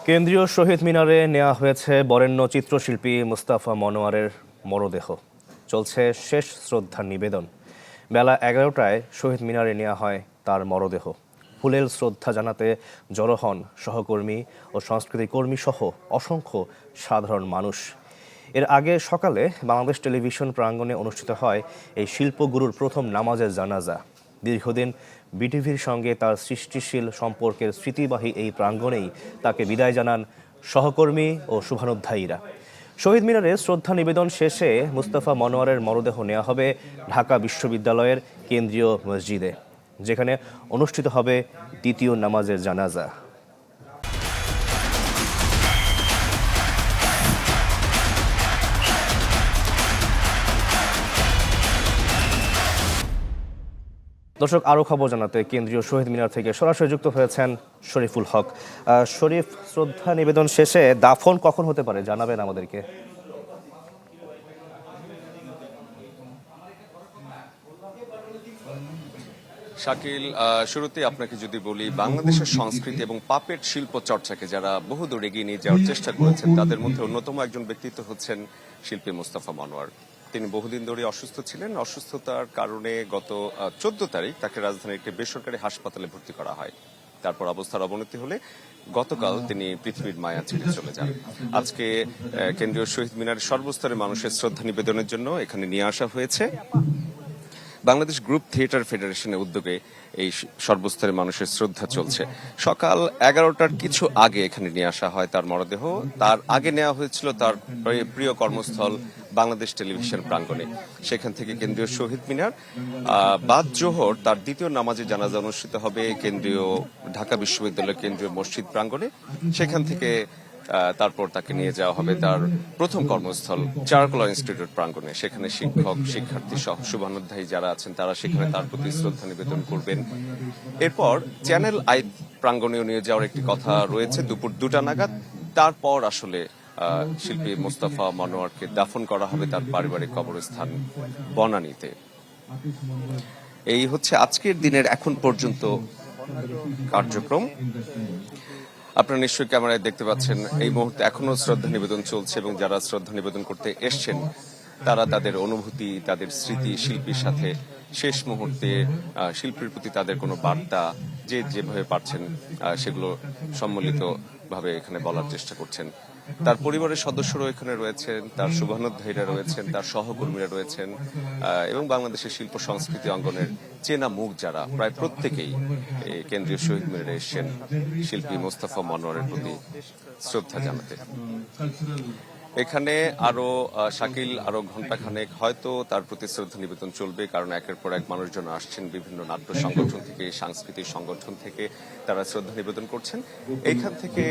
কেন্দ্রীয় শহীদ মিনারে নেওয়া হয়েছে বরেণ্য চিত্রশিল্পী মুস্তাফা মনোয়ারের মরদেহ। চলছে শেষ শ্রদ্ধা নিবেদন। বেলা 11টায় শহীদ মিনারে নেওয়া হয় তার মরদেহ। ফুলেল শ্রদ্ধা জানাতে জড়ো হন সহকর্মী ও সংস্কৃতি কর্মী সহ অসংখ্য সাধারণ মানুষ। এর আগে সকালে বাংলাদেশ টেলিভিশন প্রাঙ্গণে অনুষ্ঠিত হয় এই শিল্পগুরুর প্রথম নামাজের জানাজা। দীর্ঘদিন বিটিভির সঙ্গে তার সৃষ্টিশীল সম্পর্কের স্মৃতিবাহী এই প্রাঙ্গণেই তাকে বিদায় জানান সহকর্মী ও শুভানুধ্যায়ীরা। শহীদ মিনারে শ্রদ্ধা নিবেদন শেষে মুস্তাফা মনোয়ারের মরদেহ নেওয়া হবে ঢাকা বিশ্ববিদ্যালয়ের কেন্দ্রীয় মসজিদে, যেখানে অনুষ্ঠিত হবে দ্বিতীয় নামাজের জানাজা। দর্শক, আরও খবর জানাতে কেন্দ্রীয় শহীদ মিনার থেকে সরাসরি যুক্ত হয়েছেন শরীফুল হক। শরীফ, শ্রদ্ধা নিবেদন শেষে দাফন কখন হতে পারে জানাবেন আমাদেরকে। শাকিল, শুরুতে আপনাকে যদি বলি, বাংলাদেশের সংস্কৃতি এবং পাপেট শিল্প চর্চাকে যারা বহুদূর এগিয়ে নিয়ে যাওয়ার চেষ্টা করেছেন তাদের মধ্যে অন্যতম একজন ব্যক্তিত্ব হচ্ছেন শিল্পী মুস্তাফা মনোয়ার। তিনি বহুদিন ধরে অসুস্থ ছিলেন। অসুস্থতার কারণে গত 14 তারিখ তাকে রাজধানীর একটি বেসরকারি হাসপাতালে ভর্তি করা হয়। তারপর অবস্থার অবনতি হলে গতকাল তিনি পৃথিবীর মায়া ছেড়ে চলে যান। আজকে কেন্দ্রীয় শহীদ মিনারের সর্বস্তরের মানুষের শ্রদ্ধা নিবেদনের জন্য এখানে নিয়ে আসা হয়েছে। বাংলাদেশ গ্রুপ থিয়েটার ফেডারেশনের উদ্যোগে এই সর্বস্তরের মানুষের শ্রদ্ধা চলছে। সকাল 11টার কিছু আগে এখানে নিয়ে আসা হয় তার মরদেহ। তার আগে নেওয়া হয়েছিল তার প্রিয় কর্মস্থল বাংলাদেশ টেলিভিশন প্রাঙ্গণে। সেখান থেকে কেন্দ্রীয় শহীদ মিনার, বাদ জোহর তার দ্বিতীয় নামাজে জানাজা অনুষ্ঠিত হবে কেন্দ্রীয় ঢাকা বিশ্ববিদ্যালয় কেন্দ্রীয় মসজিদ প্রাঙ্গণে। সেখান থেকে তারপর তাকে নিয়ে যাওয়া হবে তার প্রথম কর্মস্থল চারুকলা ইনস্টিটিউট প্রাঙ্গণে। সেখানে শিক্ষক, শিক্ষার্থী সহ শুভানুধ্যায়ী যারা আছেন তারা সেখানে তার প্রতি শ্রদ্ধা নিবেদন করবেন। এরপর চ্যানেল আই প্রাঙ্গণেও নিয়ে যাওয়ার একটি কথা রয়েছে দুপুর 2টা নাগাদ। তারপর আসলে শিল্পী মুস্তাফা মনোয়ারকে দাফন করা হবে তার পারিবারিক কবরস্থান বনানীতে। এই হচ্ছে আজকের দিনের এখন পর্যন্ত কার্যক্রম। আপনারা নিশ্চয়ই ক্যামেরায় দেখতে পাচ্ছেন এই মুহূর্তে এখনো শ্রদ্ধা নিবেদন চলছে এবং যারা শ্রদ্ধা নিবেদন করতে এসছেন তারা তাদের অনুভূতি, তাদের স্মৃতি, শিল্পীর সাথে শেষ মুহূর্তে শিল্পীর প্রতি তাদের কোনো বার্তা যে যেভাবে পারছেন সেগুলো সম্মিলিত ভাবে এখানে বলার চেষ্টা করছেন। তার পরিবারের সদস্যরাও এখানে রয়েছেন, তার শুভানুধ্যায়ীরা রয়েছেন, তার সহকর্মীরা রয়েছেন এবং বাংলাদেশের শিল্প সংস্কৃতি অঙ্গনের চেনা মুখ যারা প্রায় প্রত্যেকেই কেন্দ্রীয় শহীদ মিনারে এসেছেন শিল্পী মুস্তাফা মনোয়ারের প্রতি শ্রদ্ধা জানাতে। এখানে আরো শাকিল আরো ঘন্টাখানেক হয়তো তার প্রতি শ্রদ্ধা নিবেদন চলবে, কারণ একের পর এক মানুষজন আসছেন বিভিন্ন নাট্য সংগঠন থেকে, সাংস্কৃতিক সংগঠন থেকে, তারা শ্রদ্ধা নিবেদন করছেন। এইখান থেকে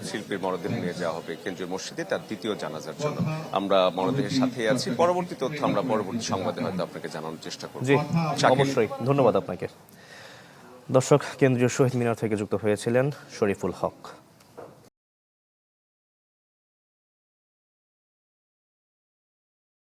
শিল্পীর মরদেহ নিয়ে যাওয়া হবে কেন্দ্রীয় মসজিদে তার দ্বিতীয় জানাজার জন্য। আমরা মরদেহের সাথেই আছি। পরবর্তী তথ্য আমরা পরবর্তী সংবাদে হয়তো আপনাকে জানানোর চেষ্টা করব। জি, অবশ্যই, ধন্যবাদ আপনাকে। দর্শক, কেন্দ্রীয় শহীদ মিনার থেকে যুক্ত হয়েছিলেন শরীফুল হক।